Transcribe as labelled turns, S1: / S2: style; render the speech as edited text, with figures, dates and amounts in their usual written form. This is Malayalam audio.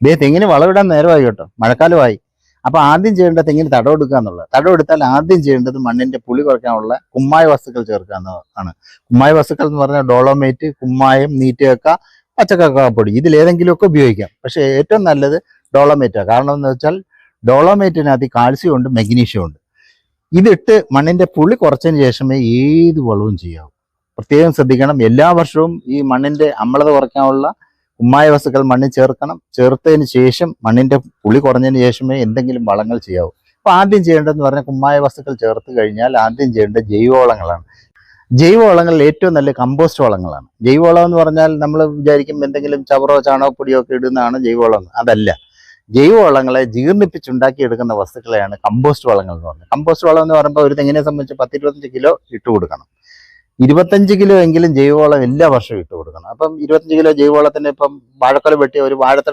S1: ഇതേ തെങ്ങിന് വളമിടാൻ നേരമായി കേട്ടോ, മഴക്കാലമായി. അപ്പൊ ആദ്യം ചെയ്യേണ്ടത് തെങ്ങിന് തടവെടുക്കുക എന്നുള്ളത്. തടവെടുത്താൽ ആദ്യം ചെയ്യേണ്ടത് മണ്ണിന്റെ പുളി കുറയ്ക്കാനുള്ള കുമ്മായ വസ്തുക്കൾ ചേർക്കുക എന്നതാണ്. കുമ്മായ വസ്തുക്കൾ എന്ന് പറഞ്ഞാൽ ഡോളോമേറ്റ്, കുമ്മായം, നീറ്റുകക്ക, പച്ചക്കക്കാപ്പൊടി, ഇതിലേതെങ്കിലുമൊക്കെ ഉപയോഗിക്കാം. പക്ഷെ ഏറ്റവും നല്ലത് ഡോളോമേറ്റാണ്. കാരണം എന്ന് വെച്ചാൽ ഡോളോമേറ്റിനകത്ത് കാൽസ്യം ഉണ്ട്, മെഗ്നീഷ്യം ഉണ്ട്. ഇതിട്ട് മണ്ണിന്റെ പുളി കുറച്ചതിന് ശേഷമേ ഏത് വളവും ചെയ്യാവൂ. പ്രത്യേകം ശ്രദ്ധിക്കണം. എല്ലാ വർഷവും ഈ മണ്ണിന്റെ അമ്ലത കുറയ്ക്കാനുള്ള കുമ്മായ വസ്തുക്കൾ മണ്ണിൽ ചേർക്കണം. ചേർത്തതിന് ശേഷം മണ്ണിന്റെ പുളി കുറഞ്ഞതിന് ശേഷമേ എന്തെങ്കിലും വളങ്ങൾ ചെയ്യാവൂ. അപ്പൊ ആദ്യം ചെയ്യേണ്ടതെന്ന് പറഞ്ഞാൽ കുമ്മായ വസ്തുക്കൾ ചേർത്ത് കഴിഞ്ഞാൽ ആദ്യം ചെയ്യേണ്ടത് ജൈവവളങ്ങളാണ്. ജൈവവളങ്ങളിൽ ഏറ്റവും നല്ല കമ്പോസ്റ്റ് വളങ്ങളാണ്. ജൈവവളം എന്ന് പറഞ്ഞാൽ നമ്മൾ വിചാരിക്കും എന്തെങ്കിലും ചവറോ ചാണകപ്പൊടിയോ ഒക്കെ ഇടുന്നതാണ് ജൈവവളം. അതല്ല. ജൈവവളങ്ങളെ ജീർണിപ്പിച്ചുണ്ടാക്കിയെടുക്കുന്ന വസ്തുക്കളെയാണ് കമ്പോസ്റ്റ് വളങ്ങൾ എന്ന് പറയുന്നത്. കമ്പോസ്റ്റ് വളം എന്ന് പറയുമ്പോൾ ഒരു തെങ്ങിനെ സംബന്ധിച്ച് 10-25 കിലോ ഇട്ട് കൊടുക്കണം. 25 കിലോ എങ്കിലും ജൈവവളം എല്ലാ വർഷവും ഇട്ട് കൊടുക്കണം. അപ്പം 25 കിലോ ജൈവവളത്തിന് ഇപ്പം വാഴക്കൊല വെട്ടിയ ഒരു വാഴത്തട